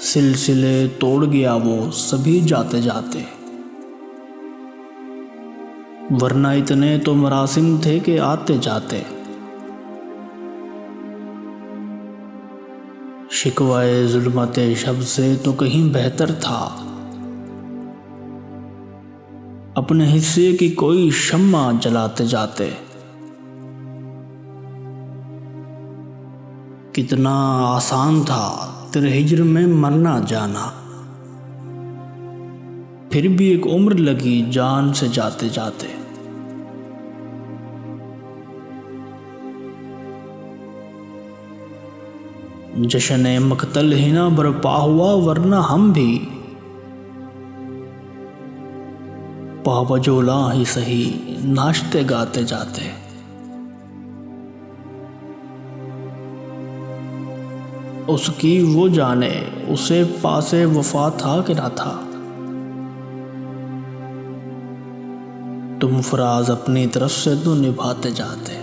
सिलसिले तोड़ गया वो सभी जाते जाते, वरना इतने तो मरासिम थे कि आते जाते। शिकवाए जुल्मते शब से तो कहीं बेहतर था, अपने हिस्से की कोई शम्मा जलाते जाते। कितना आसान था तेरे हिज्र में मरना जाना, फिर भी एक उम्र लगी जान से जाते जाते। जश्न मकतल ही ना बरपा हुआ, वरना हम भी पावजोला ही सही नाचते गाते जाते। उसकी वो जाने उसे पासे वफा था कि ना था, तुम फराज अपनी तरफ से तो निभाते जाते।